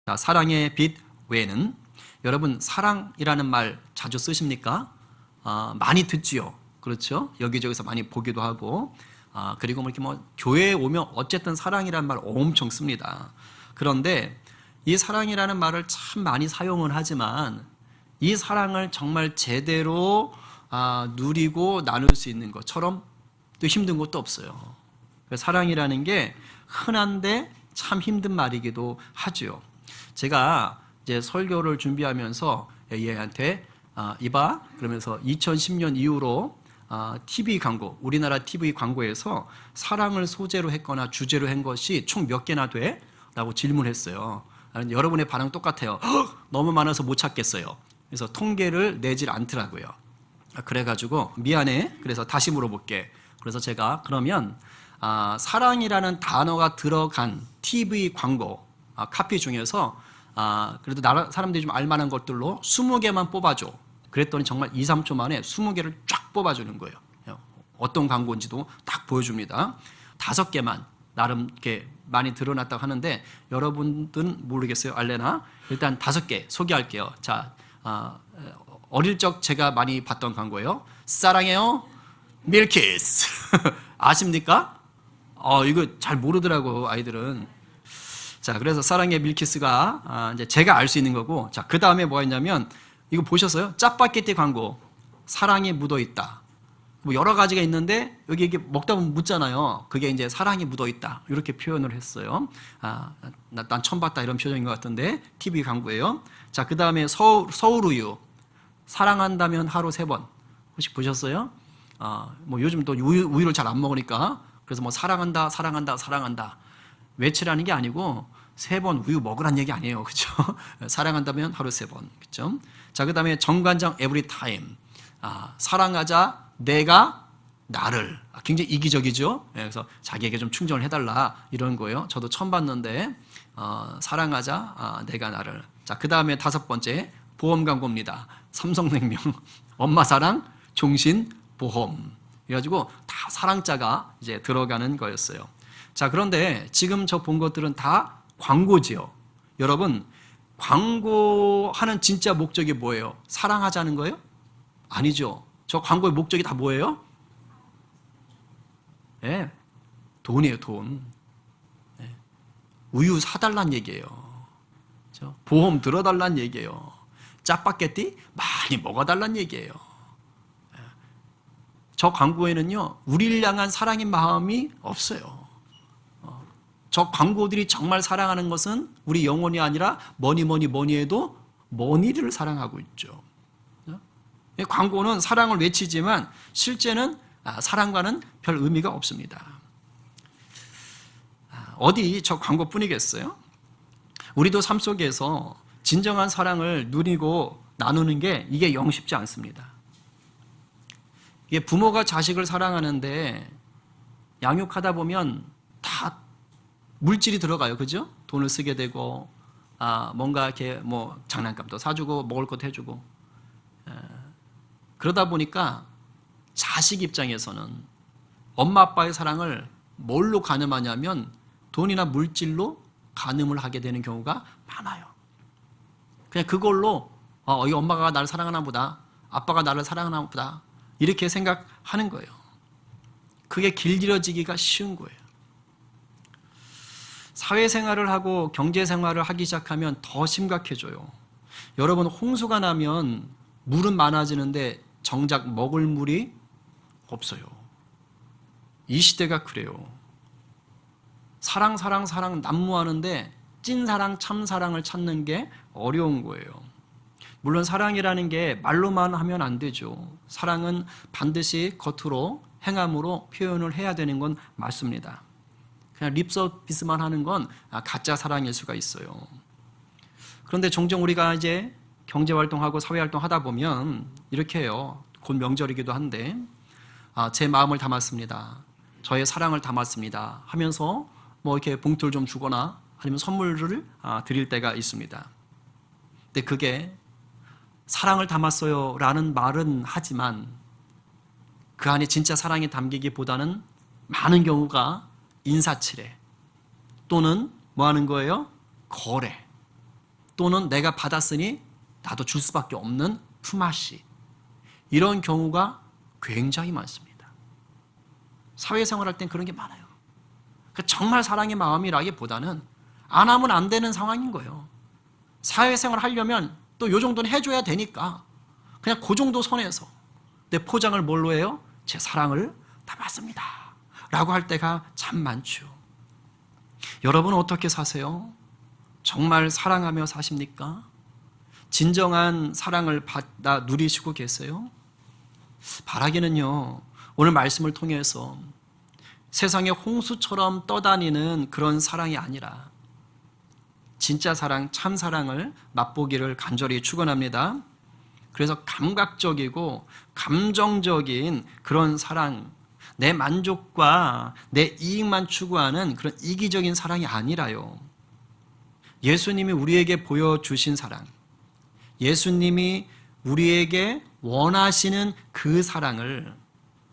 자, 사랑의 빛 외에는 여러분 사랑이라는 말 자주 쓰십니까? 많이 듣지요. 그렇죠? 여기저기서 많이 보기도 하고 그리고 뭐 이렇게 뭐 교회에 오면 어쨌든 사랑이라는 말 엄청 씁니다. 그런데 이 사랑이라는 말을 참 많이 사용을 하지만 이 사랑을 정말 제대로 누리고 나눌 수 있는 것처럼 또 힘든 것도 없어요. 사랑이라는 게 흔한데 참 힘든 말이기도 하죠. 제가 이제 설교를 준비하면서 얘한테 이봐 그러면서 2010년 이후로 TV 광고, 우리나라 TV 광고에서 사랑을 소재로 했거나 주제로 한 것이 총 몇 개나 돼? 라고 질문했어요. 여러분의 반응 똑같아요. 너무 많아서 못 찾겠어요. 그래서 통계를 내질 않더라고요. 그래가지고 미안해. 그래서 다시 물어볼게. 그래서 제가 그러면 사랑이라는 단어가 들어간 TV 광고 카피 중에서 그래도 사람들이 좀 알만한 것들로 20개만 뽑아줘. 그랬더니 정말 2, 3초 만에 20개를 쫙 뽑아주는 거예요. 어떤 광고인지도 딱 보여줍니다. 5개만 나름 이렇게 많이 드러났다고 하는데 여러분들은 모르겠어요. 알래나? 일단 5개 소개할게요. 자, 어릴 적 제가 많이 봤던 광고예요. 사랑해요 밀키스. 아십니까? 이거 잘 모르더라고 아이들은. 자, 그래서 사랑의 밀키스가 이제 제가 알 수 있는 거고, 자, 그 다음에 뭐가 있냐면 이거 보셨어요? 짜파게티 광고. 사랑이 묻어 있다. 뭐 여러 가지가 있는데 여기 이게 먹다 보면 묻잖아요. 그게 이제 사랑이 묻어 있다. 이렇게 표현을 했어요. 난 처음 봤다 이런 표정인 것 같은데 TV 광고예요. 자, 그 다음에 서울우유. 사랑한다면 하루 3번. 혹시 보셨어요? 뭐 요즘 또 우유를 잘 안 먹으니까 그래서 뭐 사랑한다, 사랑한다, 사랑한다. 외치라는 게 아니고 3번 우유 먹으란 얘기 아니에요. 그죠? 사랑한다면 하루 3번. 그죠? 자, 그 다음에 정관장 에브리타임. 사랑하자, 내가 나를. 굉장히 이기적이죠? 그래서 자기에게 좀 충전을 해달라. 이런 거예요. 저도 처음 봤는데, 사랑하자, 내가 나를. 자, 그 다음에 5번째, 보험 광고입니다. 삼성생명. 엄마 사랑, 종신, 보험. 그래가지고 다 사랑자가 이제 들어가는 거였어요. 자, 그런데 지금 저 본 것들은 다 광고지요. 여러분, 광고하는 진짜 목적이 뭐예요? 사랑하자는 거예요? 아니죠. 저 광고의 목적이 다 뭐예요? 네, 돈이에요, 돈. 네. 우유 사달란 얘기예요. 그렇죠? 보험 들어달란 얘기예요. 짜파게티 많이 먹어달란 얘기예요. 저 광고에는요, 우리를 향한 사랑의 마음이 없어요. 저 광고들이 정말 사랑하는 것은 우리 영혼이 아니라 뭐니 해도 머니를 사랑하고 있죠. 광고는 사랑을 외치지만 실제는 사랑과는 별 의미가 없습니다. 어디 저 광고뿐이겠어요? 우리도 삶 속에서 진정한 사랑을 누리고 나누는 게 이게 영 쉽지 않습니다. 이게 부모가 자식을 사랑하는데 양육하다 보면 다 물질이 들어가요. 그죠? 돈을 쓰게 되고, 뭔가 이렇게 뭐 장난감도 사주고, 먹을 것도 해주고. 그러다 보니까 자식 입장에서는 엄마 아빠의 사랑을 뭘로 가늠하냐면 돈이나 물질로 가늠을 하게 되는 경우가 많아요. 그냥 그걸로, 이 엄마가 나를 사랑하나 보다. 아빠가 나를 사랑하나 보다. 이렇게 생각하는 거예요. 그게 길들여지기가 쉬운 거예요. 사회생활을 하고 경제생활을 하기 시작하면 더 심각해져요. 여러분, 홍수가 나면 물은 많아지는데 정작 먹을 물이 없어요. 이 시대가 그래요. 사랑 난무하는데 찐사랑 참사랑을 찾는 게 어려운 거예요. 물론 사랑이라는 게 말로만 하면 안 되죠. 사랑은 반드시 겉으로 행함으로 표현을 해야 되는 건 맞습니다. 그냥 립서비스만 하는 건 가짜 사랑일 수가 있어요. 그런데 종종 우리가 이제 경제활동하고 사회활동 하다 보면 이렇게 해요. 곧 명절이기도 한데 제 마음을 담았습니다. 저의 사랑을 담았습니다. 하면서 뭐 이렇게 봉투를 좀 주거나 아니면 선물을 드릴 때가 있습니다. 근데 그게 사랑을 담았어요 라는 말은 하지만 그 안에 진짜 사랑이 담기기보다는 많은 경우가 인사치레 또는 뭐 하는 거예요? 거래. 또는 내가 받았으니 나도 줄 수밖에 없는 품앗이, 이런 경우가 굉장히 많습니다. 사회생활할 땐 그런 게 많아요. 그러니까 정말 사랑의 마음이라기보다는 안 하면 안 되는 상황인 거예요. 사회생활 하려면 또 요 정도는 해줘야 되니까 그냥 그 정도 선에서 내 포장을 뭘로 해요? 제 사랑을 담았습니다 라고 할 때가 참 많죠. 여러분은 어떻게 사세요? 정말 사랑하며 사십니까? 진정한 사랑을 받아 누리시고 계세요? 바라기는요, 오늘 말씀을 통해서 세상에 홍수처럼 떠다니는 그런 사랑이 아니라 진짜 사랑, 참 사랑을 맛보기를 간절히 축원합니다. 그래서 감각적이고 감정적인 그런 사랑, 내 만족과 내 이익만 추구하는 그런 이기적인 사랑이 아니라요, 예수님이 우리에게 보여주신 사랑, 예수님이 우리에게 원하시는 그 사랑을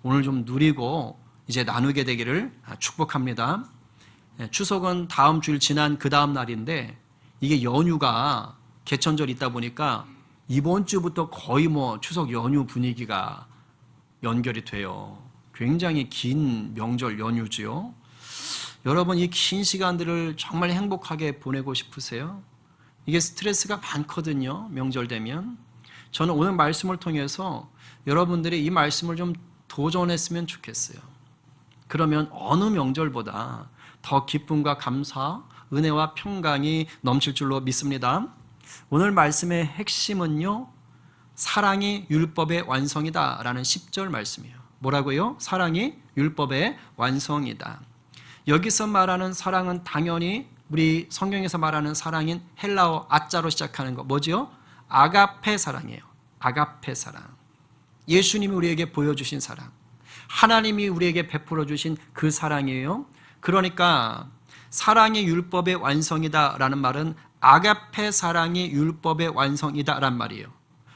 오늘 좀 누리고 이제 나누게 되기를 축복합니다. 추석은 다음 주일 지난 그 다음 날인데 이게 연휴가 개천절 있다 보니까 이번 주부터 거의 추석 연휴 분위기가 연결이 돼요. 굉장히 긴 명절 연휴지요. 여러분, 이 긴 시간들을 정말 행복하게 보내고 싶으세요? 이게 스트레스가 많거든요, 명절 되면. 저는 오늘 말씀을 통해서 여러분들이 이 말씀을 좀 도전했으면 좋겠어요. 그러면 어느 명절보다 더 기쁨과 감사, 은혜와 평강이 넘칠 줄로 믿습니다. 오늘 말씀의 핵심은요, 사랑이 율법의 완성이다 라는 10절 말씀이에요. 뭐라고요? 사랑이 율법의 완성이다. 여기서 말하는 사랑은 당연히 우리 성경에서 말하는 사랑인 헬라어 아자로 시작하는 거 뭐죠? 아가페 사랑이에요. 아가페 사랑. 예수님이 우리에게 보여주신 사랑, 하나님이 우리에게 베풀어 주신 그 사랑이에요. 그러니까 사랑이 율법의 완성이다 라는 말은 아가페 사랑이 율법의 완성이다 라는 말이에요.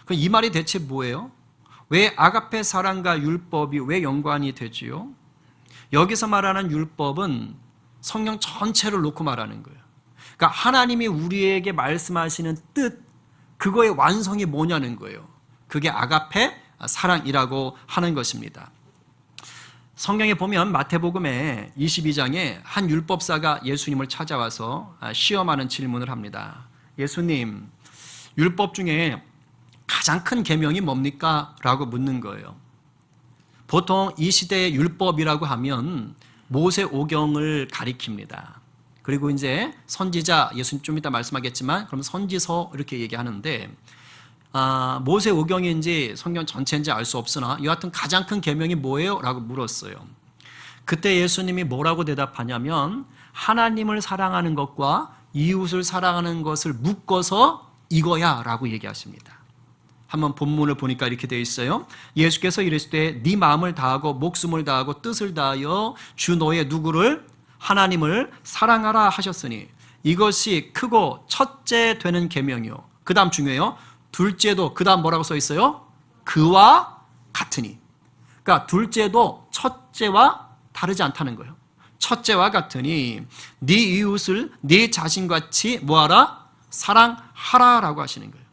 그럼 이 말이 대체 뭐예요? 왜 아가페 사랑과 율법이 왜 연관이 되지요? 여기서 말하는 율법은 성경 전체를 놓고 말하는 거예요. 그러니까 하나님이 우리에게 말씀하시는 뜻, 그거의 완성이 뭐냐는 거예요. 그게 아가페 사랑이라고 하는 것입니다. 성경에 보면 마태복음에 22장에 한 율법사가 예수님을 찾아와서 시험하는 질문을 합니다. 예수님, 율법 중에 가장 큰 계명이 뭡니까? 라고 묻는 거예요. 보통 이 시대의 율법이라고 하면 모세 오경을 가리킵니다. 그리고 이제 선지자, 예수님 좀 이따 말씀하겠지만 그럼 선지서 이렇게 얘기하는데, 모세 오경인지 성경 전체인지 알 수 없으나 여하튼 가장 큰 계명이 뭐예요? 라고 물었어요. 그때 예수님이 뭐라고 대답하냐면 하나님을 사랑하는 것과 이웃을 사랑하는 것을 묶어서 이거야 라고 얘기하십니다. 한번 본문을 보니까 이렇게 되어 있어요. 예수께서 이르시되 네 마음을 다하고 목숨을 다하고 뜻을 다하여 주 너의 누구를? 하나님을 사랑하라 하셨으니 이것이 크고 첫째 되는 계명이요. 그 다음 중요해요. 둘째도 그 다음 뭐라고 써 있어요? 그와 같으니. 그러니까 둘째도 첫째와 다르지 않다는 거예요. 첫째와 같으니 네 이웃을 네 자신같이 뭐하라? 사랑하라라고 하시는 거예요.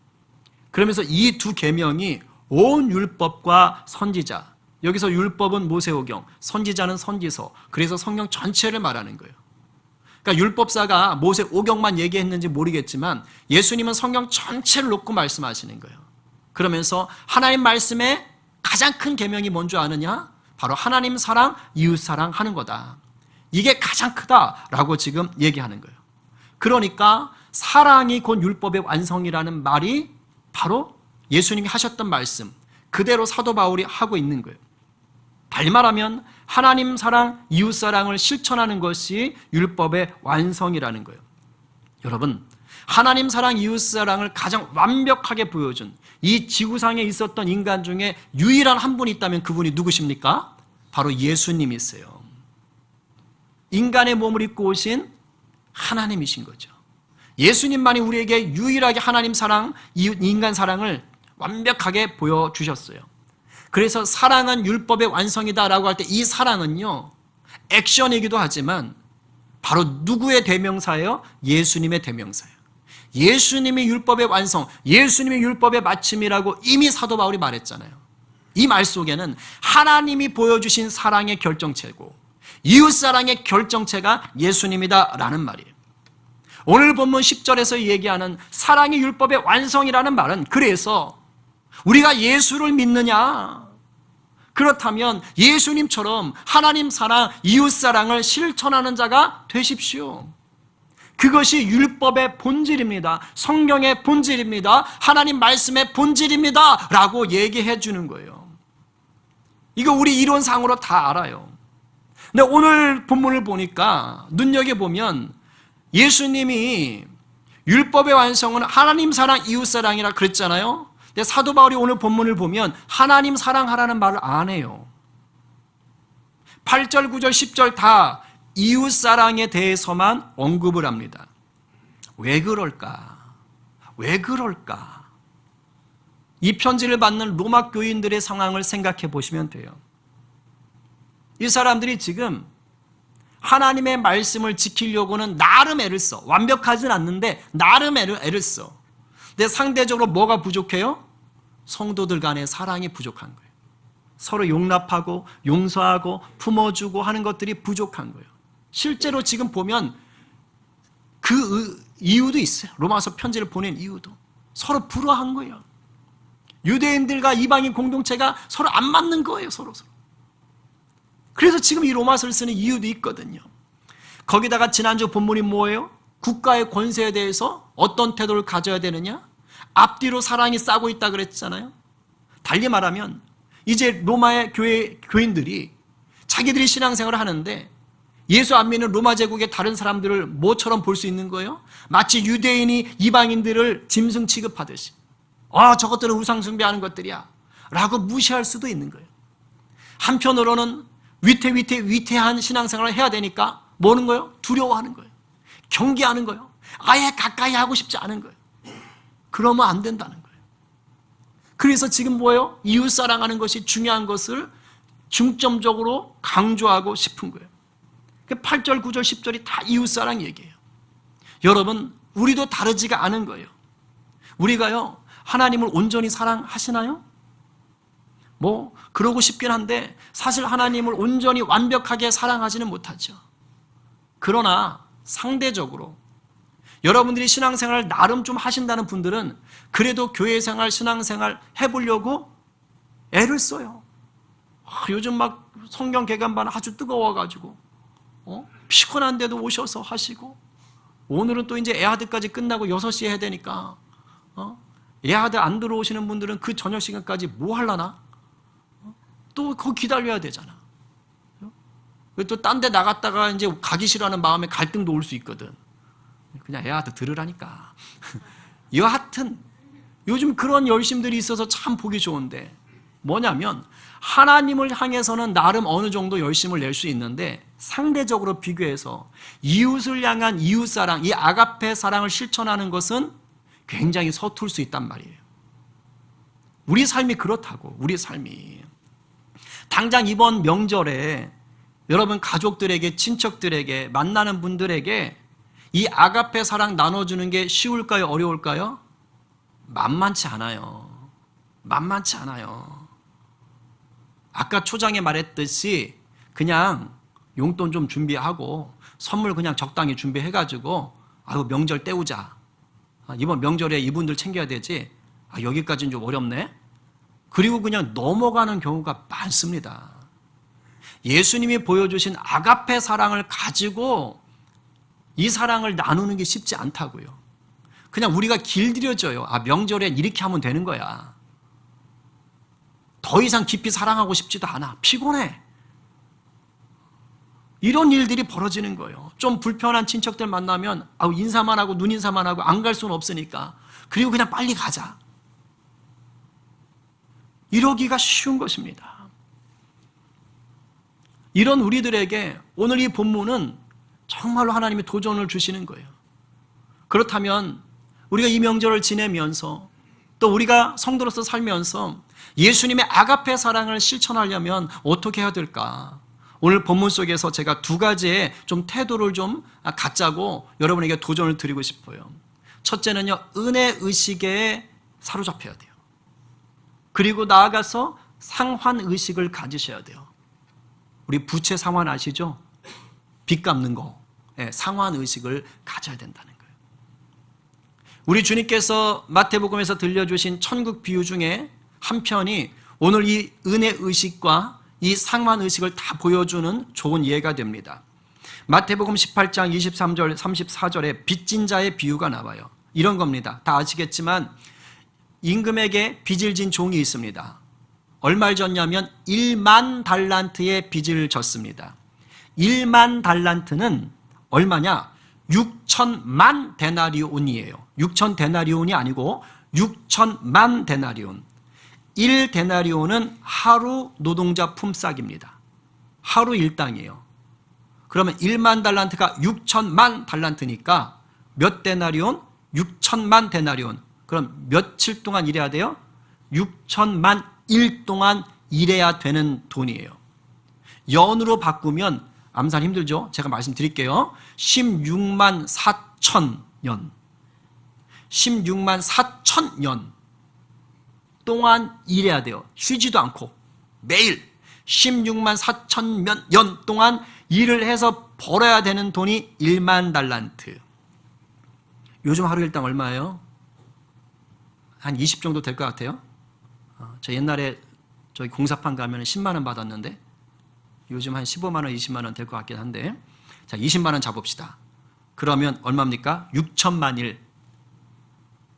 그러면서 이 두 계명이 온 율법과 선지자, 여기서 율법은 모세오경, 선지자는 선지서, 그래서 성경 전체를 말하는 거예요. 그러니까 율법사가 모세오경만 얘기했는지 모르겠지만 예수님은 성경 전체를 놓고 말씀하시는 거예요. 그러면서 하나님 말씀에 가장 큰 계명이 뭔지 아느냐? 바로 하나님 사랑, 이웃 사랑하는 거다. 이게 가장 크다라고 지금 얘기하는 거예요. 그러니까 사랑이 곧 율법의 완성이라는 말이 바로 예수님이 하셨던 말씀 그대로 사도 바울이 하고 있는 거예요. 달리 말하면 하나님 사랑, 이웃 사랑을 실천하는 것이 율법의 완성이라는 거예요. 여러분, 하나님 사랑, 이웃 사랑을 가장 완벽하게 보여준 이 지구상에 있었던 인간 중에 유일한 한 분이 있다면 그분이 누구십니까? 바로 예수님이세요. 인간의 몸을 입고 오신 하나님이신 거죠. 예수님만이 우리에게 유일하게 하나님 사랑, 인간 사랑을 완벽하게 보여주셨어요. 그래서 사랑은 율법의 완성이다라고 할 때 이 사랑은요, 액션이기도 하지만 바로 누구의 대명사예요? 예수님의 대명사예요. 예수님이 율법의 완성, 예수님이 율법의 마침이라고 이미 사도 바울이 말했잖아요. 이 말 속에는 하나님이 보여주신 사랑의 결정체고 이웃사랑의 결정체가 예수님이다라는 말이에요. 오늘 본문 10절에서 얘기하는 사랑의 율법의 완성이라는 말은 그래서 우리가 예수를 믿느냐? 그렇다면 예수님처럼 하나님 사랑, 이웃사랑을 실천하는 자가 되십시오. 그것이 율법의 본질입니다. 성경의 본질입니다. 하나님 말씀의 본질입니다. 라고 얘기해 주는 거예요. 이거 우리 이론상으로 다 알아요. 근데 오늘 본문을 보니까 눈여겨보면 예수님이 율법의 완성은 하나님 사랑, 이웃 사랑이라 그랬잖아요. 근데 사도 바울이 오늘 본문을 보면 하나님 사랑하라는 말을 안 해요. 8절, 9절, 10절 다 이웃 사랑에 대해서만 언급을 합니다. 왜 그럴까? 왜 그럴까? 이 편지를 받는 로마 교인들의 상황을 생각해 보시면 돼요. 이 사람들이 지금 하나님의 말씀을 지키려고는 나름 애를 써. 완벽하진 않는데 나름 애를 써. 근데 상대적으로 뭐가 부족해요? 성도들 간의 사랑이 부족한 거예요. 서로 용납하고 용서하고 품어주고 하는 것들이 부족한 거예요. 실제로 지금 보면 그 이유도 있어요. 로마서 편지를 보낸 이유도. 서로 불화한 거예요. 유대인들과 이방인 공동체가 서로 안 맞는 거예요. 서로. 그래서 지금 이 로마서를 쓰는 이유도 있거든요. 거기다가 지난주 본문이 뭐예요? 국가의 권세에 대해서 어떤 태도를 가져야 되느냐? 앞뒤로 사랑이 싸고 있다 그랬잖아요. 달리 말하면 이제 로마의 교인들이 자기들이 신앙생활을 하는데 예수 안 믿는 로마 제국의 다른 사람들을 뭐처럼 볼 수 있는 거예요? 마치 유대인이 이방인들을 짐승 취급하듯이 저것들은 우상 숭배하는 것들이야 라고 무시할 수도 있는 거예요. 한편으로는 위태한 신앙생활을 해야 되니까 뭐는 거예요? 두려워하는 거예요. 경계하는 거예요. 아예 가까이 하고 싶지 않은 거예요. 그러면 안 된다는 거예요. 그래서 지금 뭐예요? 이웃 사랑하는 것이 중요한 것을 중점적으로 강조하고 싶은 거예요. 8절, 9절, 10절이 다 이웃 사랑 얘기예요. 여러분, 우리도 다르지가 않은 거예요. 우리가요, 하나님을 온전히 사랑하시나요? 그러고 싶긴 한데 사실 하나님을 온전히 완벽하게 사랑하지는 못하죠. 그러나 상대적으로 여러분들이 신앙생활을 나름 좀 하신다는 분들은 그래도 교회생활, 신앙생활 해보려고 애를 써요. 요즘 막 성경 개관반 아주 뜨거워가지고 피곤한데도 오셔서 하시고 오늘은 또 이제 애아드까지 끝나고 6시에 해야 되니까 애아드 안 들어오시는 분들은 그 저녁 시간까지 뭐 하려나? 또 그거 기다려야 되잖아. 또 딴 데 나갔다가 이제 가기 싫어하는 마음에 갈등도 올 수 있거든. 그냥 애아드 들으라니까. 여하튼 요즘 그런 열심들이 있어서 참 보기 좋은데 뭐냐면 하나님을 향해서는 나름 어느 정도 열심을 낼 수 있는데 상대적으로 비교해서 이웃을 향한 이웃사랑, 이 아가페 사랑을 실천하는 것은 굉장히 서툴 수 있단 말이에요. 우리 삶이 그렇다고. 우리 삶이 당장 이번 명절에 여러분 가족들에게, 친척들에게, 만나는 분들에게 이 아가페 사랑 나눠주는 게 쉬울까요? 어려울까요? 만만치 않아요. 만만치 않아요. 아까 초장에 말했듯이 그냥 용돈 좀 준비하고 선물 그냥 적당히 준비해가지고 명절 때우자. 이번 명절에 이분들 챙겨야 되지. 여기까지는 좀 어렵네. 그리고 그냥 넘어가는 경우가 많습니다. 예수님이 보여주신 아가페 사랑을 가지고 이 사랑을 나누는 게 쉽지 않다고요. 그냥 우리가 길들여져요. 명절엔 이렇게 하면 되는 거야. 더 이상 깊이 사랑하고 싶지도 않아. 피곤해. 이런 일들이 벌어지는 거예요. 좀 불편한 친척들 만나면 인사만 하고 눈인사만 하고 안 갈 수는 없으니까 그리고 그냥 빨리 가자. 이러기가 쉬운 것입니다. 이런 우리들에게 오늘 이 본문은 정말로 하나님이 도전을 주시는 거예요. 그렇다면 우리가 이 명절을 지내면서 또 우리가 성도로서 살면서 예수님의 아가페 사랑을 실천하려면 어떻게 해야 될까? 오늘 본문 속에서 제가 두 가지의 좀 태도를 좀 갖자고 여러분에게 도전을 드리고 싶어요. 첫째는요, 은혜 의식에 사로잡혀야 돼요. 그리고 나아가서 상환 의식을 가지셔야 돼요. 우리 부채 상환 아시죠? 빚 갚는 거. 상환 의식을 가져야 된다는 거예요. 우리 주님께서 마태복음에서 들려주신 천국 비유 중에 한 편이 오늘 이 은혜 의식과 이 상환 의식을 다 보여주는 좋은 예가 됩니다. 마태복음 18장 23절 34절에 빚진 자의 비유가 나와요. 이런 겁니다. 다 아시겠지만 임금에게 빚을 진 종이 있습니다. 얼마를 졌냐면 1만 달란트의 빚을 졌습니다. 1만 달란트는 얼마냐? 6천만 데나리온이에요. 6천 데나리온이 아니고 6천만 데나리온. 1데나리온은 하루 노동자 품삯입니다. 하루 일당이에요. 그러면 1만 달란트가 6천만 달란트니까 몇 데나리온? 6천만 데나리온. 그럼 며칠 동안 일해야 돼요? 6천만 일 동안 일해야 되는 돈이에요. 연으로 바꾸면 암산 힘들죠? 제가 말씀드릴게요. 16만 4천 년. 16만 4천 년 동안 일해야 돼요. 쉬지도 않고 매일 16만 4천 년 동안 일을 해서 벌어야 되는 돈이 1만 달란트. 요즘 하루 일당 얼마예요? 한 20 정도 될 것 같아요. 저 옛날에 저희 공사판 가면 10만 원 받았는데 요즘 한 15만 원, 20만 원 될 것 같긴 한데, 자 20만 원 잡읍시다. 그러면 얼마입니까? 6천만 일.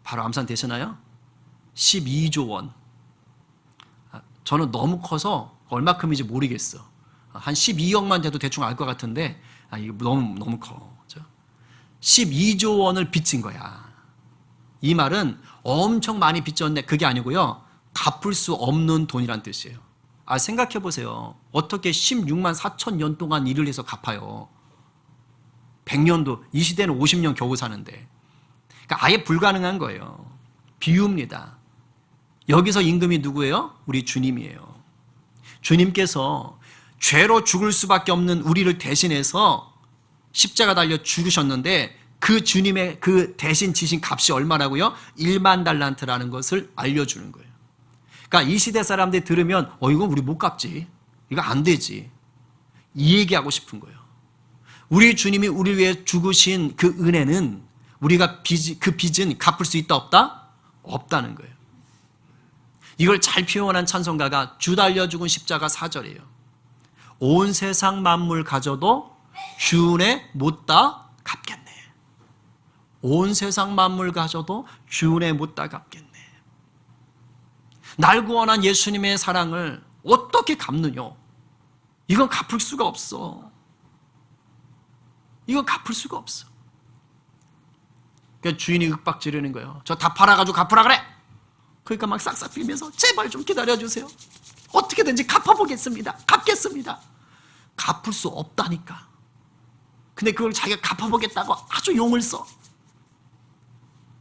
바로 암산 되시나요? 12조 원. 저는 너무 커서 얼마큼인지 모르겠어. 한 12억만 돼도 대충 알 것 같은데 이거 너무 커. 12조 원을 빚진 거야. 이 말은 엄청 많이 빚졌네, 그게 아니고요, 갚을 수 없는 돈이란 뜻이에요. 생각해 보세요. 어떻게 16만 4천 년 동안 일을 해서 갚아요? 100년도, 이 시대는 50년 겨우 사는데. 그러니까 아예 불가능한 거예요. 비유입니다. 여기서 임금이 누구예요? 우리 주님이에요. 주님께서 죄로 죽을 수밖에 없는 우리를 대신해서 십자가 달려 죽으셨는데 그 주님의 그 대신 지신 값이 얼마라고요? 1만 달란트라는 것을 알려주는 거예요. 그러니까 이 시대 사람들이 들으면 이건 우리 못 갚지, 이거 안 되지, 이 얘기하고 싶은 거예요. 우리 주님이 우리 위해 죽으신 그 은혜는 우리가 그 빚은 갚을 수 있다 없다? 없다는 거예요. 이걸 잘 표현한 찬송가가 주 달려 죽은 십자가 4절이에요. 온 세상 만물 가져도 주 은혜 못다 갚겠네. 온 세상 만물 가져도 주 은혜 못다 갚겠네. 날 구원한 예수님의 사랑을 어떻게 갚느냐? 이건 갚을 수가 없어. 이건 갚을 수가 없어. 그러니까 주인이 윽박 지르는 거예요. 저 다 팔아가지고 갚으라 그래. 그러니까 막 싹싹 빌면서 제발 좀 기다려주세요. 어떻게든지 갚아보겠습니다. 갚겠습니다. 갚을 수 없다니까. 근데 그걸 자기가 갚아보겠다고 아주 용을 써.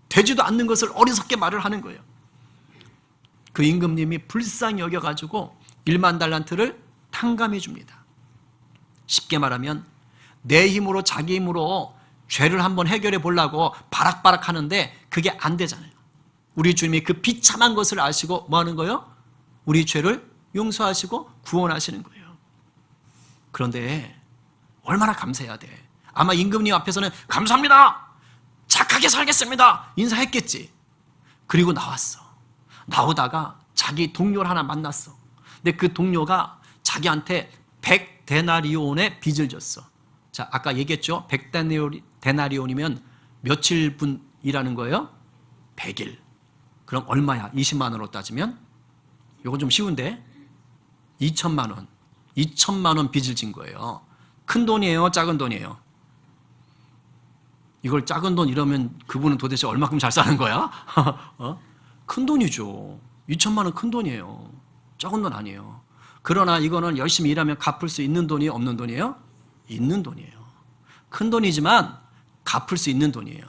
되지도 않는 것을 어리석게 말을 하는 거예요. 그 임금님이 불쌍히 여겨가지고 1만 달란트를 탕감해 줍니다. 쉽게 말하면 내 힘으로, 자기 힘으로 죄를 한번 해결해 보려고 바락바락 하는데 그게 안 되잖아요. 우리 주님이 그 비참한 것을 아시고 뭐 하는 거예요? 우리 죄를 용서하시고 구원하시는 거예요. 그런데 얼마나 감사해야 돼. 아마 임금님 앞에서는 감사합니다, 착하게 살겠습니다 인사했겠지. 그리고 나왔어. 나오다가 자기 동료를 하나 만났어. 근데 그 동료가 자기한테 100데나리온의 빚을 졌어. 자, 아까 얘기했죠? 100데나리온이면 며칠 분 일하는 거예요? 100일. 그럼 얼마야? 20만 원으로 따지면? 이거 좀 쉬운데? 2천만 원. 2천만 원 빚을 진 거예요. 큰 돈이에요? 작은 돈이에요? 이걸 작은 돈 이러면 그분은 도대체 얼마큼 잘 사는 거야? 큰 돈이죠. 2천만 원 큰 돈이에요. 적은 돈 아니에요. 그러나 이거는 열심히 일하면 갚을 수 있는 돈이에요? 없는 돈이에요? 있는 돈이에요. 큰 돈이지만 갚을 수 있는 돈이에요.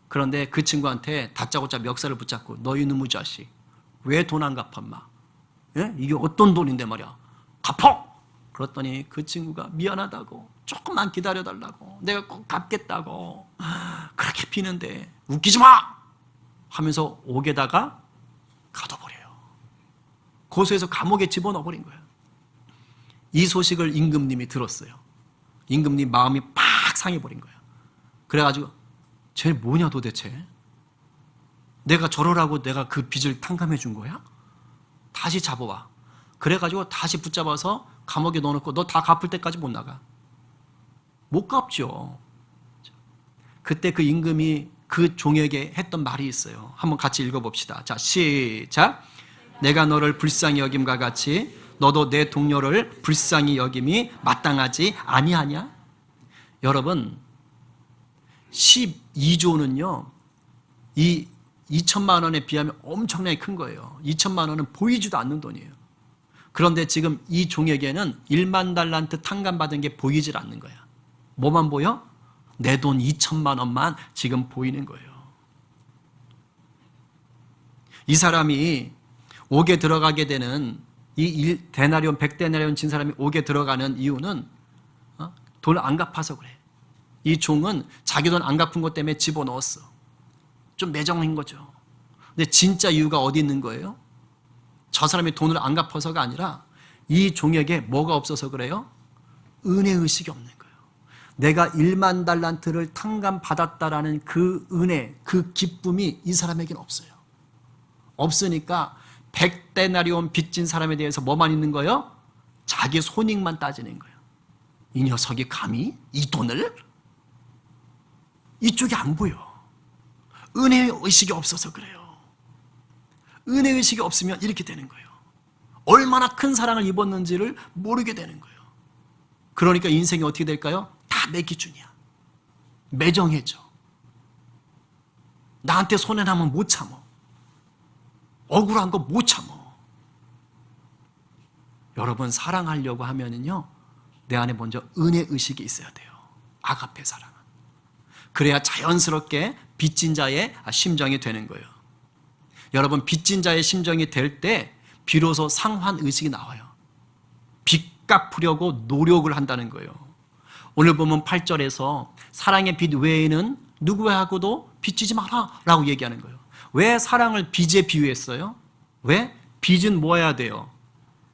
그런데 그 친구한테 다짜고짜 멱살을 붙잡고 너 이놈의 자식 왜 돈 안 갚아 마? 예? 이게 어떤 돈인데 말이야. 갚어! 그랬더니 그 친구가 미안하다고 조금만 기다려달라고, 내가 꼭 갚겠다고 그렇게 비는데 웃기지 마 하면서 옥에다가 가둬버려요. 고소해서 감옥에 집어넣어버린 거예요. 이 소식을 임금님이 들었어요. 임금님 마음이 팍 상해버린 거예요. 그래가지고 쟤 뭐냐 도대체, 내가 저러라고 내가 그 빚을 탕감해 준 거야? 다시 잡아와. 그래가지고 다시 붙잡아서 감옥에 넣어놓고 너 다 갚을 때까지 못 나가. 못 갚죠. 그때 그 임금이 그 종에게 했던 말이 있어요. 한번 같이 읽어봅시다. 자, 시작. 내가 너를 불쌍히 여김과 같이 너도 내 동료를 불쌍히 여김이 마땅하지 아니하냐? 여러분, 12조는요 이 2천만 원에 비하면 엄청나게 큰 거예요. 2천만 원은 보이지도 않는 돈이에요. 그런데 지금 이 종에게는 1만 달란트 탕감받은 게 보이질 않는 거야. 뭐만 보여? 내 돈 2천만 원만 지금 보이는 거예요. 이 사람이 옥에 들어가게 되는, 이 100데나리온 진 사람이 옥에 들어가는 이유는 돈을 안 갚아서 그래. 이 종은 자기 돈 안 갚은 것 때문에 집어넣었어. 좀 매정한 거죠. 근데 진짜 이유가 어디 있는 거예요? 저 사람이 돈을 안 갚아서가 아니라 이 종에게 뭐가 없어서 그래요? 은혜의식이 없는 거예요. 내가 1만 달란트를 탕감받았다라는 그 은혜, 그 기쁨이 이 사람에게는 없어요. 없으니까 100데나리온 빚진 사람에 대해서 뭐만 있는 거예요? 자기 손익만 따지는 거예요. 이 녀석이 감히 이 돈을? 이쪽이 안 보여. 은혜의식이 없어서 그래요. 은혜의식이 없으면 이렇게 되는 거예요. 얼마나 큰 사랑을 입었는지를 모르게 되는 거예요. 그러니까 인생이 어떻게 될까요? 다 내 기준이야. 매정해져. 나한테 손해나면 못 참어. 억울한 거 못 참어. 여러분, 사랑하려고 하면은요, 내 안에 먼저 은혜의식이 있어야 돼요. 아가페 사랑은. 그래야 자연스럽게 빚진 자의 심정이 되는 거예요. 여러분, 빚진 자의 심정이 될 때 비로소 상환의식이 나와요. 빚 갚으려고 노력을 한다는 거예요. 오늘 보면 8절에서 사랑의 빚 외에는 누구하고도 빚지지 마라 라고 얘기하는 거예요. 왜 사랑을 빚에 비유했어요? 왜? 빚은 뭐 해야 돼요?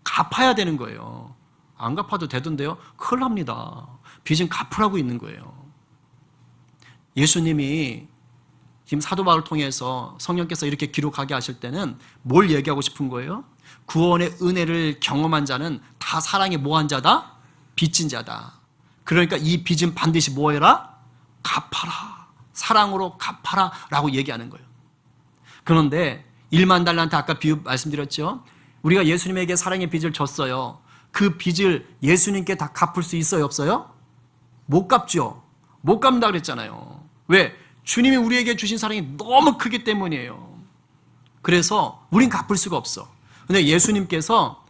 갚아야 되는 거예요. 안 갚아도 되던데요? 큰일 납니다. 빚은 갚으라고 있는 거예요. 예수님이 지금 사도 바울을 통해서 성령께서 이렇게 기록하게 하실 때는 뭘 얘기하고 싶은 거예요? 구원의 은혜를 경험한 자는 다 사랑에 뭐한 자다? 빚진 자다. 그러니까 이 빚은 반드시 뭐 해라? 갚아라. 사랑으로 갚아라 라고 얘기하는 거예요. 그런데 1만 달란트 아까 비유 말씀드렸죠? 우리가 예수님에게 사랑의 빚을 졌어요. 그 빚을 예수님께 다 갚을 수 있어요, 없어요? 못 갚죠. 못 갚는다 그랬잖아요. 왜? 주님이 우리에게 주신 사랑이 너무 크기 때문이에요. 그래서 우린 갚을 수가 없어. 근데 예수님께서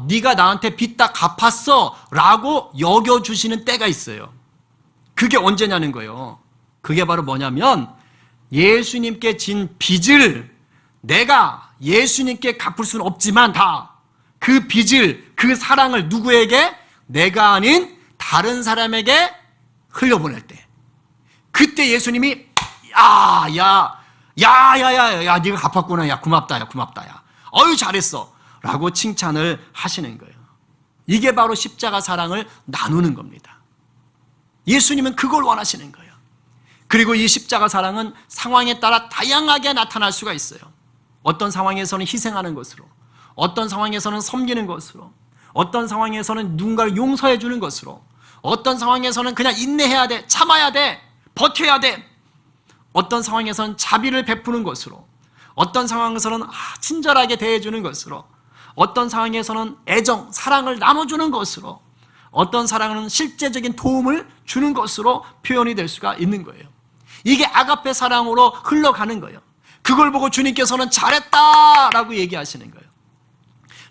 네가 나한테 빚 다 갚았어 라고 여겨주시는 때가 있어요. 그게 언제냐는 거예요. 그게 바로 뭐냐면 예수님께 진 빚을 내가 예수님께 갚을 수는 없지만 다 그 빚을, 그 사랑을 누구에게? 내가 아닌 다른 사람에게 흘려보낼 때, 그때 예수님이 네가 갚았구나. 야, 고맙다. 야. 어유 잘했어. 라고 칭찬을 하시는 거예요. 이게 바로 십자가 사랑을 나누는 겁니다. 예수님은 그걸 원하시는 거예요. 그리고 이 십자가 사랑은 상황에 따라 다양하게 나타날 수가 있어요. 어떤 상황에서는 희생하는 것으로, 어떤 상황에서는 섬기는 것으로, 어떤 상황에서는 누군가를 용서해 주는 것으로, 어떤 상황에서는 그냥 인내해야 돼, 참아야 돼, 버텨야 돼, 어떤 상황에서는 자비를 베푸는 것으로, 어떤 상황에서는 친절하게 대해주는 것으로, 어떤 상황에서는 애정, 사랑을 나눠주는 것으로, 어떤 사랑은 실제적인 도움을 주는 것으로 표현이 될 수가 있는 거예요. 이게 아가페 사랑으로 흘러가는 거예요. 그걸 보고 주님께서는 잘했다라고 얘기하시는 거예요.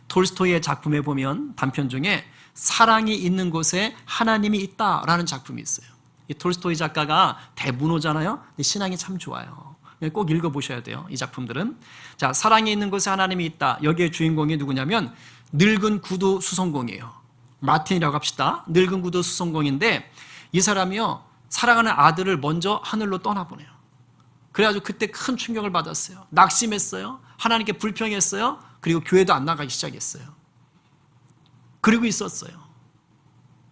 톨스토이의 작품에 보면 단편 중에 사랑이 있는 곳에 하나님이 있다라는 작품이 있어요. 이 톨스토이 작가가 대문호잖아요. 신앙이 참 좋아요. 꼭 읽어보셔야 돼요. 이 작품들은. 자, 사랑이 있는 곳에 하나님이 있다. 여기에 주인공이 누구냐면 늙은 구두 수성공이에요. 마틴이라고 합시다. 늙은 구두 수송공인데 이 사람이요, 사랑하는 아들을 먼저 하늘로 떠나보내요. 그래가지고 그때 큰 충격을 받았어요. 낙심했어요. 하나님께 불평했어요. 그리고 교회도 안 나가기 시작했어요. 그리고 있었어요.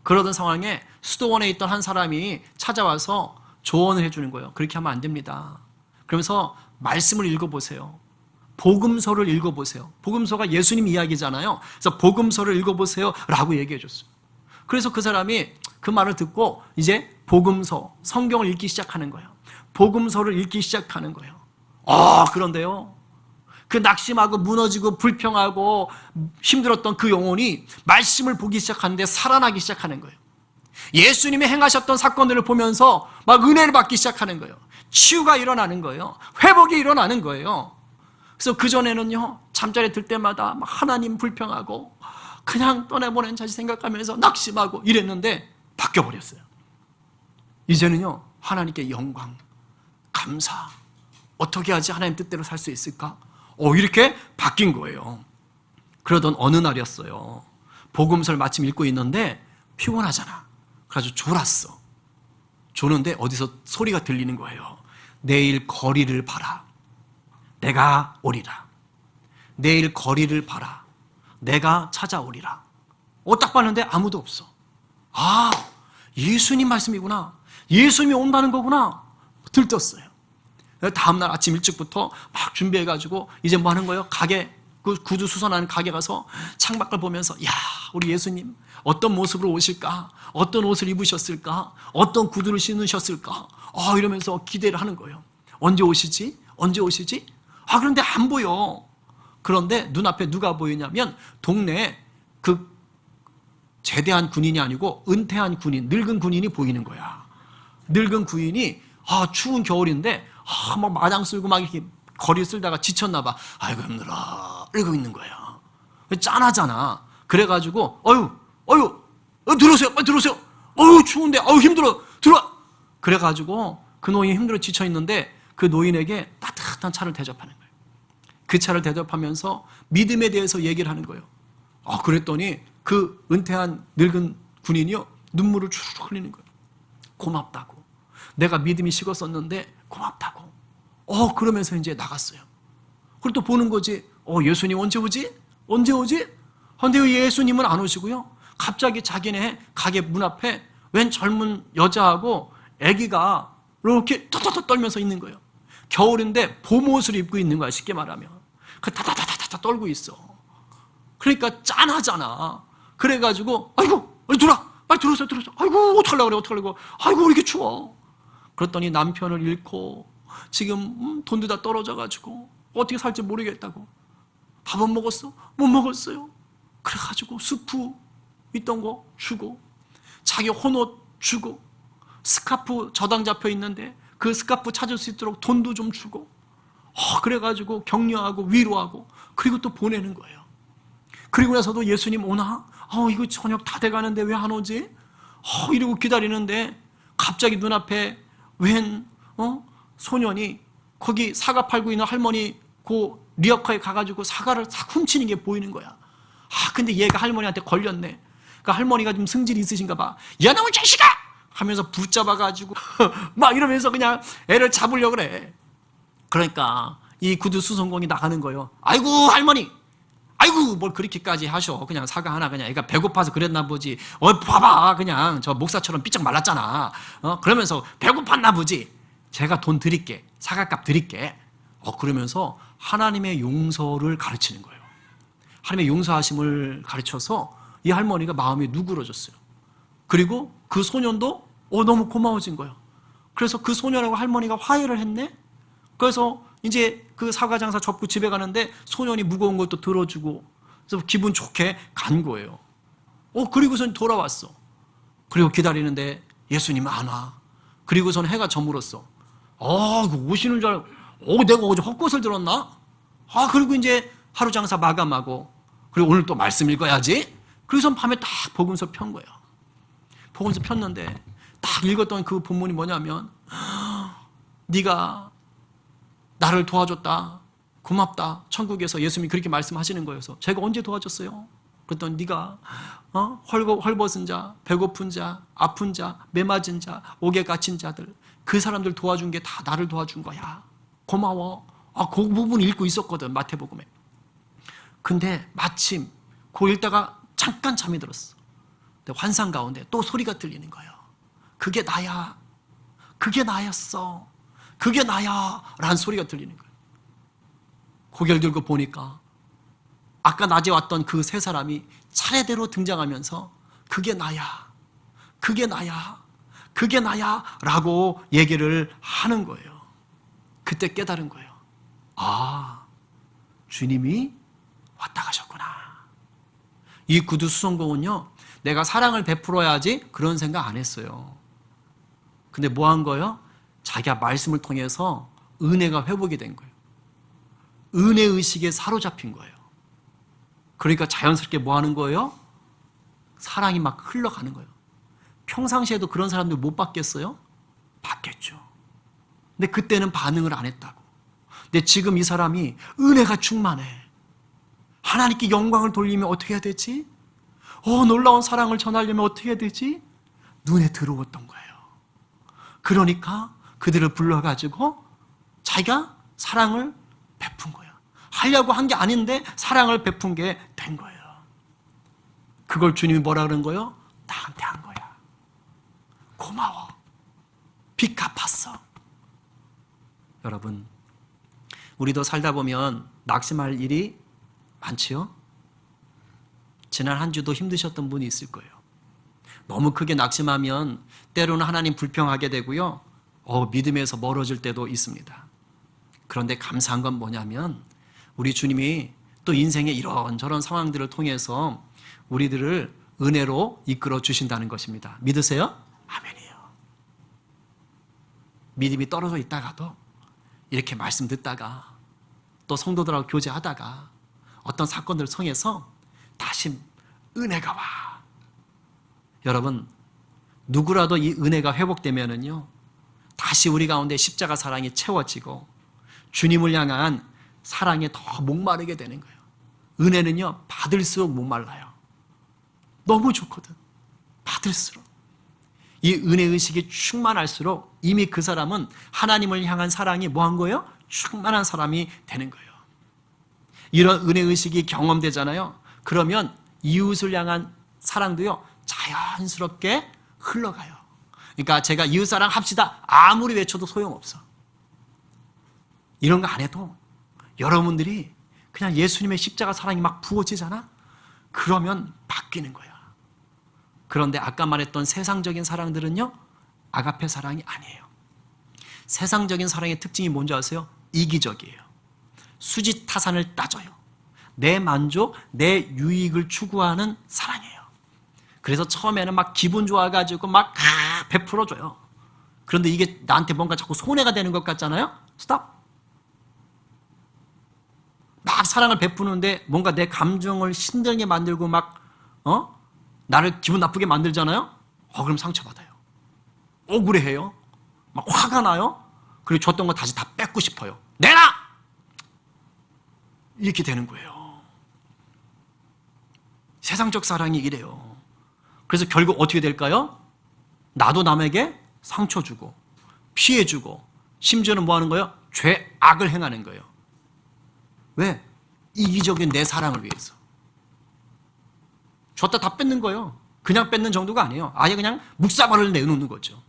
그러던 상황에 수도원에 있던 한 사람이 찾아와서 조언을 해주는 거예요. 그렇게 하면 안 됩니다. 그러면서 말씀을 읽어보세요. 복음서를 읽어보세요. 복음서가 예수님 이야기잖아요. 그래서 복음서를 읽어보세요 라고 얘기해 줬어요. 그래서 그 사람이 그 말을 듣고 이제 복음서, 성경을 읽기 시작하는 거예요. 복음서를 읽기 시작하는 거예요. 그런데요, 그 낙심하고 무너지고 불평하고 힘들었던 그 영혼이 말씀을 보기 시작하는데 살아나기 시작하는 거예요. 예수님이 행하셨던 사건들을 보면서 막 은혜를 받기 시작하는 거예요. 치유가 일어나는 거예요. 회복이 일어나는 거예요. 그래서 그전에는요, 잠자리에 들 때마다 막 하나님 불평하고 그냥 떠내보낸 자식 생각하면서 낙심하고 이랬는데 바뀌어버렸어요. 이제는요, 하나님께 영광, 감사, 어떻게 하지 하나님 뜻대로 살 수 있을까? 이렇게 바뀐 거예요. 그러던 어느 날이었어요. 복음서를 마침 읽고 있는데 피곤하잖아. 그래가지고 졸았어. 조는데 어디서 소리가 들리는 거예요. 내일 거리를 봐라. 내가 오리라. 내일 거리를 봐라. 내가 찾아오리라. 딱 봤는데 아무도 없어. 예수님 말씀이구나. 예수님이 온다는 거구나. 들떴어요. 다음날 아침 일찍부터 막 준비해가지고 이제 뭐 하는 거예요? 가게, 그 구두 수선하는 가게 가서 창밖을 보면서 우리 예수님 어떤 모습으로 오실까? 어떤 옷을 입으셨을까? 어떤 구두를 신으셨을까? 이러면서 기대를 하는 거예요. 언제 오시지? 언제 오시지? 그런데 안 보여. 그런데 눈앞에 누가 보이냐면 동네에 그 제대한 군인이 아니고 은퇴한 군인, 늙은 군인이 보이는 거야. 늙은 군인이 추운 겨울인데 막 마당 쓸고 막 이렇게 거리 쓸다가 지쳤나 봐. 아이고 힘들어. 이러고 있는 거예요. 짠하잖아. 그래가지고 들어오세요. 빨리 들어오세요. 추운데 힘들어. 들어와. 그래가지고 그 노인이 힘들어 지쳐 있는데 그 노인에게 따뜻한 차를 대접하는 거예요. 그 차를 대접하면서 믿음에 대해서 얘기를 하는 거예요. 그랬더니 그 은퇴한 늙은 군인이요, 눈물을 주르륵 흘리는 거예요. 고맙다고. 내가 믿음이 식었었는데 고맙다고. 그러면서 이제 나갔어요. 그리고 또 보는 거지. 예수님 언제 오지? 언제 오지? 근데 예수님은 안 오시고요. 갑자기 자기네 가게 문 앞에 웬 젊은 여자하고 아기가 이렇게 터터터 떨면서 있는 거예요. 겨울인데 봄옷을 입고 있는 거야, 쉽게 말하면. 그 타타타타타 떨고 있어. 그러니까 짠하잖아. 그래가지고 아이고 빨리 들어오세요. 아이고 어떡하려고 그래. 아이고 왜 이렇게 추워. 그랬더니 남편을 잃고 지금 돈도 다 떨어져가지고 어떻게 살지 모르겠다고. 밥은 먹었어? 못 먹었어요. 그래가지고 수프 있던 거 주고 자기 혼옷 주고 스카프 저당 잡혀 있는데 그 스카프 찾을 수 있도록 돈도 좀 주고 그래가지고 격려하고 위로하고 그리고 또 보내는 거예요. 그리고 나서도 예수님 오나? 이거 저녁 다 돼가는데 왜 안 오지? 이러고 기다리는데 갑자기 눈앞에 웬 소년이 거기 사과 팔고 있는 할머니 그 리어카에 가가지고 사과를 싹 훔치는 게 보이는 거야. 근데 얘가 할머니한테 걸렸네. 그러니까 할머니가 좀 승질이 있으신가 봐. 야 너무 자식아! 하면서 붙잡아가지고 막 이러면서 그냥 애를 잡으려고 그래. 그러니까 이 구두 수송공이 나가는 거예요. 아이고 할머니, 아이고 뭘 그렇게까지 하셔. 그냥 사과 하나 그냥 애가 배고파서 그랬나 보지. 봐봐 그냥 저 목사처럼 삐쩍 말랐잖아. 그러면서 배고팠나 보지. 제가 돈 드릴게. 사과값 드릴게. 그러면서 하나님의 용서를 가르치는 거예요. 하나님의 용서하심을 가르쳐서 이 할머니가 마음이 누그러졌어요. 그리고 그 소년도 너무 고마워진 거예요. 그래서 그 소년하고 할머니가 화해를 했네. 그래서 이제 그 사과 장사 접고 집에 가는데 소년이 무거운 것도 들어주고 그래서 기분 좋게 간 거예요. 그리고선 돌아왔어. 그리고 기다리는데 예수님 안 와. 그리고선 해가 저물었어. 오시는 줄 알고 내가 어제 헛것을 들었나? 그리고 이제 하루 장사 마감하고 그리고 오늘 또 말씀 읽어야지. 그래서 밤에 딱 복음서 편 거예요. 복음서 폈는데 딱 읽었던 그 본문이 뭐냐면 네가 나를 도와줬다. 고맙다. 천국에서 예수님이 그렇게 말씀하시는 거여서 제가 언제 도와줬어요? 그랬더니 네가 헐벗은 자, 배고픈 자, 아픈 자, 매맞은 자, 옥에 갇힌 자들, 그 사람들 도와준 게 다 나를 도와준 거야. 고마워. 그 부분 읽고 있었거든, 마태복음에. 근데 마침 그거 읽다가 잠깐 잠이 들었어. 근데 환상 가운데 또 소리가 들리는 거예요. 그게 나야. 그게 나였어. 그게 나야. 라는 소리가 들리는 거예요. 고개를 들고 보니까 아까 낮에 왔던 그 세 사람이 차례대로 등장하면서 그게 나야. 그게 나야. 그게 나야. 라고 얘기를 하는 거예요. 그때 깨달은 거예요. 주님이 왔다 가셨구나. 이 구두 수송공은요, 내가 사랑을 베풀어야지 그런 생각 안 했어요. 근데 뭐 한 거예요? 자기가 말씀을 통해서 은혜가 회복이 된 거예요. 은혜의식에 사로잡힌 거예요. 그러니까 자연스럽게 뭐 하는 거예요? 사랑이 막 흘러가는 거예요. 평상시에도 그런 사람들 못 봤겠어요? 봤겠죠. 근데 그때는 반응을 안 했다고. 근데 지금 이 사람이 은혜가 충만해. 하나님께 영광을 돌리면 어떻게 해야 되지? 놀라운 사랑을 전하려면 어떻게 해야 되지? 눈에 들어왔던 거예요. 그러니까 그들을 불러가지고 자기가 사랑을 베푼 거예요. 하려고 한 게 아닌데 사랑을 베푼 게 된 거예요. 그걸 주님이 뭐라 그런 거예요? 나한테 한 거야. 고마워. 빚 갚았어. 여러분, 우리도 살다 보면 낙심할 일이 많지요? 지난 한 주도 힘드셨던 분이 있을 거예요. 너무 크게 낙심하면 때로는 하나님 불평하게 되고요. 믿음에서 멀어질 때도 있습니다. 그런데 감사한 건 뭐냐면 우리 주님이 또 인생의 이런저런 상황들을 통해서 우리들을 은혜로 이끌어 주신다는 것입니다. 믿으세요? 아멘이에요. 믿음이 떨어져 있다가도 이렇게 말씀 듣다가 또 성도들하고 교제하다가 어떤 사건들을 통해서 다시 은혜가 와. 여러분, 누구라도 이 은혜가 회복되면은요, 다시 우리 가운데 십자가 사랑이 채워지고 주님을 향한 사랑에 더 목마르게 되는 거예요. 은혜는요, 받을수록 목말라요. 너무 좋거든. 받을수록. 이 은혜의식이 충만할수록 이미 그 사람은 하나님을 향한 사랑이 뭐 한 거예요? 충만한 사람이 되는 거예요. 이런 은혜의식이 경험되잖아요. 그러면 이웃을 향한 사랑도요, 자연스럽게 흘러가요. 그러니까 제가 이웃사랑 합시다 아무리 외쳐도 소용없어. 이런 거 안 해도 여러분들이 그냥 예수님의 십자가 사랑이 막 부어지잖아? 그러면 바뀌는 거야. 그런데 아까 말했던 세상적인 사랑들은요, 아가페 사랑이 아니에요. 세상적인 사랑의 특징이 뭔지 아세요? 이기적이에요. 수지타산을 따져요. 내 만족, 내 유익을 추구하는 사랑이에요. 그래서 처음에는 막 기분 좋아가지고 막 베풀어줘요. 그런데 이게 나한테 뭔가 자꾸 손해가 되는 것 같잖아요? 스톱! 막 사랑을 베푸는데 뭔가 내 감정을 힘들게 만들고 막 나를 기분 나쁘게 만들잖아요? 그럼 상처받아요. 억울해해요. 막 화가 나요. 그리고 줬던 거 다시 다 뺏고 싶어요. 내놔! 이렇게 되는 거예요. 세상적 사랑이 이래요. 그래서 결국 어떻게 될까요? 나도 남에게 상처 주고 피해 주고 심지어는 뭐 하는 거예요? 죄악을 행하는 거예요. 왜? 이기적인 내 사랑을 위해서. 줬다 다 뺏는 거예요. 그냥 뺏는 정도가 아니에요. 아예 그냥 묵사발을 내놓는 거죠.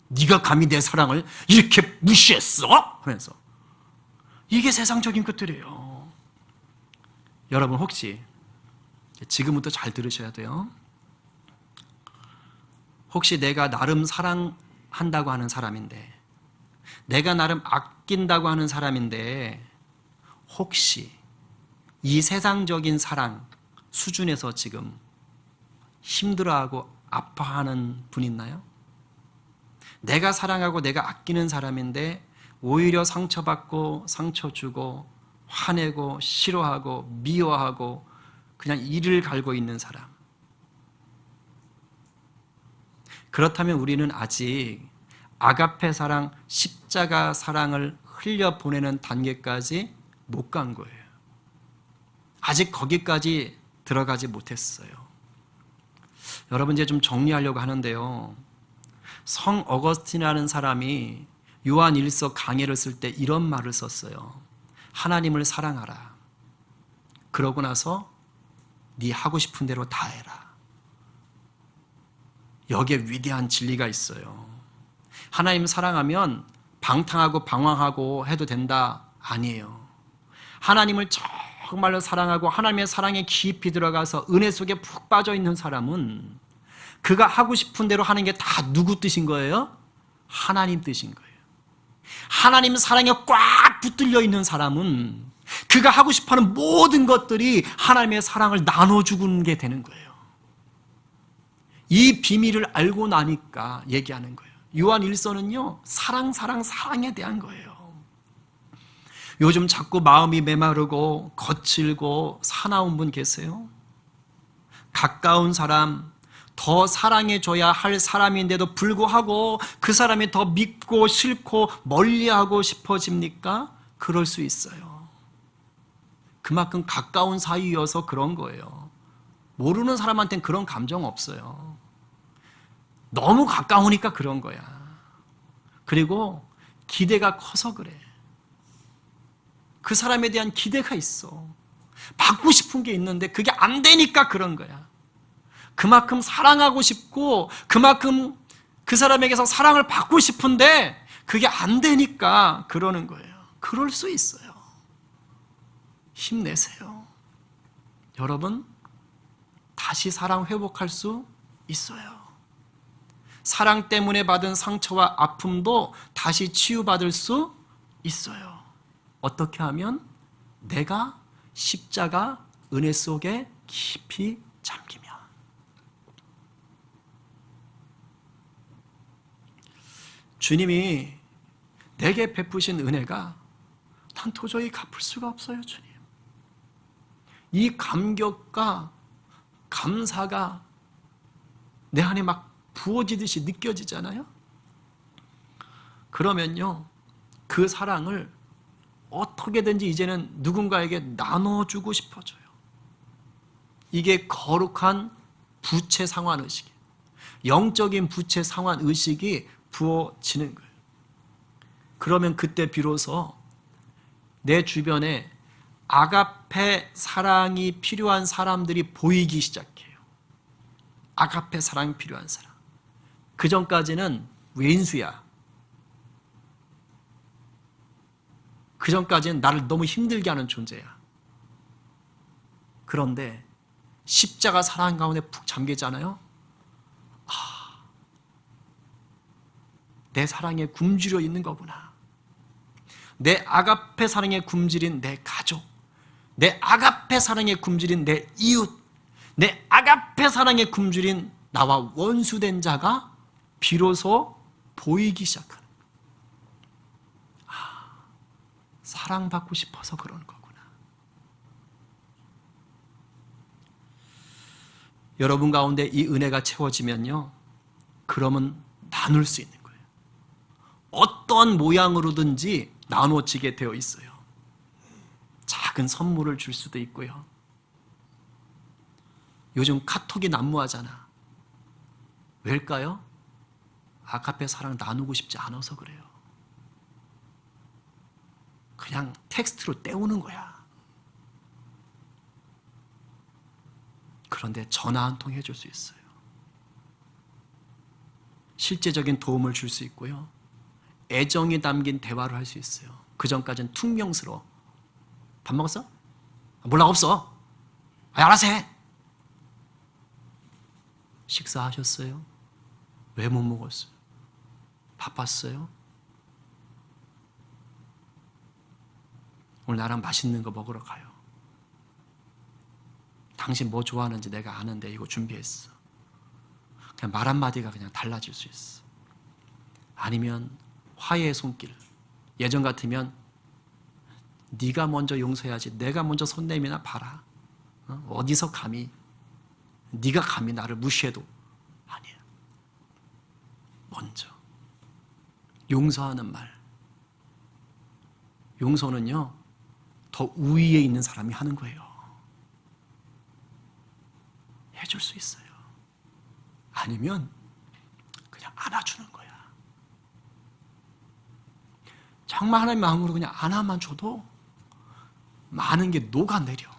네가 감히 내 사랑을 이렇게 무시했어? 하면서. 이게 세상적인 것들이에요. 여러분 혹시 지금부터 잘 들으셔야 돼요. 혹시 내가 나름 사랑한다고 하는 사람인데, 내가 나름 아낀다고 하는 사람인데, 혹시 이 세상적인 사랑 수준에서 지금 힘들어하고 아파하는 분 있나요? 내가 사랑하고 내가 아끼는 사람인데 오히려 상처받고 상처 주고 화내고 싫어하고 미워하고 그냥 이를 갈고 있는 사람. 그렇다면 우리는 아직 아가페 사랑, 십자가 사랑을 흘려보내는 단계까지 못 간 거예요. 아직 거기까지 들어가지 못했어요. 여러분, 이제 좀 정리하려고 하는데요. 성 어거스틴이라는 사람이 요한 1서 강해를 쓸 때 이런 말을 썼어요. 하나님을 사랑하라. 그러고 나서 네 하고 싶은 대로 다 해라. 여기에 위대한 진리가 있어요. 하나님 사랑하면 방탕하고 방황하고 해도 된다? 아니에요. 하나님을 정말로 사랑하고 하나님의 사랑에 깊이 들어가서 은혜 속에 푹 빠져 있는 사람은 그가 하고 싶은 대로 하는 게 다 누구 뜻인 거예요? 하나님 뜻인 거예요. 하나님 사랑에 꽉 붙들려 있는 사람은 그가 하고 싶어하는 모든 것들이 하나님의 사랑을 나눠주는 게 되는 거예요. 이 비밀을 알고 나니까 얘기하는 거예요. 요한 1서는요, 사랑에 대한 거예요. 요즘 자꾸 마음이 메마르고 거칠고 사나운 분 계세요? 가까운 사람, 더 사랑해줘야 할 사람인데도 불구하고 그 사람이 더 믿고 싫고 멀리하고 싶어집니까? 그럴 수 있어요. 그만큼 가까운 사이여서 그런 거예요. 모르는 사람한테는 그런 감정 없어요. 너무 가까우니까 그런 거야. 그리고 기대가 커서 그래. 그 사람에 대한 기대가 있어. 받고 싶은 게 있는데 그게 안 되니까 그런 거야. 그만큼 사랑하고 싶고 그만큼 그 사람에게서 사랑을 받고 싶은데 그게 안 되니까 그러는 거예요. 그럴 수 있어요. 힘내세요. 여러분, 다시 사랑 회복할 수 있어요. 사랑 때문에 받은 상처와 아픔도 다시 치유받을 수 있어요. 어떻게 하면? 내가 십자가 은혜 속에 깊이 잠기면. 주님이 내게 베푸신 은혜가 난 도저히 갚을 수가 없어요, 주님. 이 감격과 감사가 내 안에 막 부어지듯이 느껴지잖아요. 그러면요, 그 사랑을 어떻게든지 이제는 누군가에게 나눠주고 싶어져요. 이게 거룩한 부채 상환 의식이에요. 영적인 부채 상환 의식이 부어지는 거예요. 그러면 그때 비로소 내 주변에 아가페 사랑이 필요한 사람들이 보이기 시작해요. 아가페 사랑이 필요한 사람. 그 전까지는 왼수야. 그 전까지는 나를 너무 힘들게 하는 존재야. 그런데 십자가 사랑 가운데 푹 잠기잖아요. 내 사랑에 굶주려 있는 거구나. 내 아가페 사랑에 굶주린 내 가족, 내 아가페 사랑에 굶주린 내 이웃, 내 아가페 사랑에 굶주린 나와 원수된 자가 비로소 보이기 시작하는 거예요. 사랑받고 싶어서 그러는 거구나. 여러분 가운데 이 은혜가 채워지면요, 그러면 나눌 수 있는 거예요. 어떤 모양으로든지 나눠지게 되어 있어요. 작은 선물을 줄 수도 있고요. 요즘 카톡이 난무하잖아. 왜일까요? 아가페 사랑 나누고 싶지 않아서 그래요. 그냥 텍스트로 때우는 거야. 그런데 전화 한 통 해줄 수 있어요. 실제적인 도움을 줄 수 있고요. 애정이 담긴 대화를 할 수 있어요. 그 전까지는 퉁명스러워. 밥 먹었어? 몰라, 없어. 알아서 해. 식사하셨어요? 왜 못 먹었어요? 바빴어요? 오늘 나랑 맛있는 거 먹으러 가요. 당신 뭐 좋아하는지 내가 아는데 이거 준비했어. 그냥 말 한마디가 그냥 달라질 수 있어. 아니면 화해의 손길. 예전 같으면 네가 먼저 용서해야지, 내가 먼저 손 내미나 봐라. 어디서 감히, 네가 감히 나를 무시해도. 아니야. 먼저 용서하는 말. 용서는요, 더 우위에 있는 사람이 하는 거예요. 해줄 수 있어요. 아니면 그냥 안아주는 거야. 정말 하나님 마음으로 그냥 안아만 줘도 많은 게 녹아내려.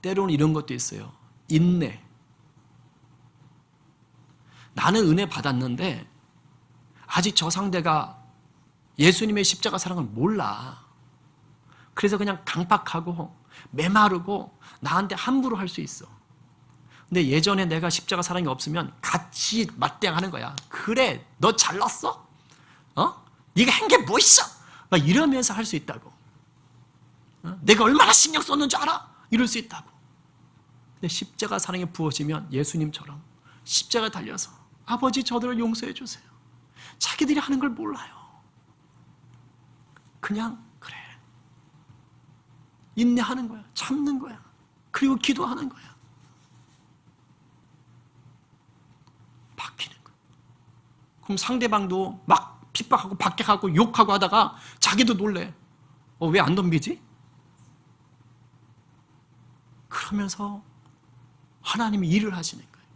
때로는 이런 것도 있어요. 인내. 나는 은혜 받았는데 아직 저 상대가 예수님의 십자가 사랑을 몰라. 그래서 그냥 강박하고 메마르고 나한테 함부로 할 수 있어. 근데 예전에 내가 십자가 사랑이 없으면 같이 맞대응하는 거야. 그래, 너 잘났어? 네가 한 게 뭐 있어? 막 이러면서 할 수 있다고. 내가 얼마나 신경 썼는 줄 알아? 이럴 수 있다고. 근데 십자가 사랑이 부어지면 예수님처럼 십자가 달려서 아버지 저들을 용서해 주세요. 자기들이 하는 걸 몰라요. 그냥 그래. 인내하는 거야. 참는 거야. 그리고 기도하는 거야. 바뀌는 거야. 그럼 상대방도 막 핍박하고 박격하고 욕하고 하다가 자기도 놀래. 왜 안 덤비지? 그러면서 하나님이 일을 하시는 거예요.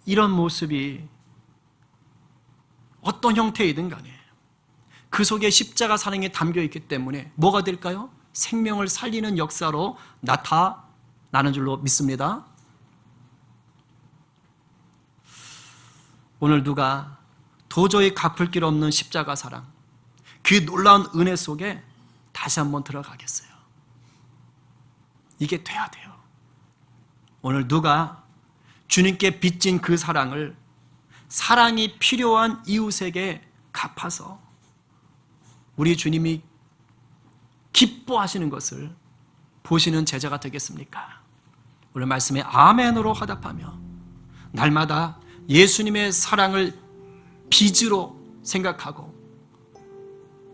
이런 모습이 어떤 형태이든 간에 그 속에 십자가 사랑이 담겨 있기 때문에 뭐가 될까요? 생명을 살리는 역사로 나타나는 줄로 믿습니다. 오늘 누가 도저히 갚을 길 없는 십자가 사랑, 그 놀라운 은혜 속에 다시 한번 들어가겠어요. 이게 돼야 돼요. 오늘 누가 주님께 빚진 그 사랑을 사랑이 필요한 이웃에게 갚아서 우리 주님이 기뻐하시는 것을 보시는 제자가 되겠습니까? 오늘 말씀에 아멘으로 화답하며 날마다 예수님의 사랑을 빚으로 생각하고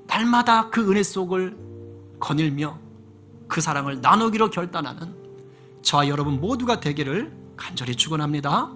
날마다 그 은혜 속을 거닐며 그 사랑을 나누기로 결단하는 저와 여러분 모두가 되기를 간절히 축원합니다.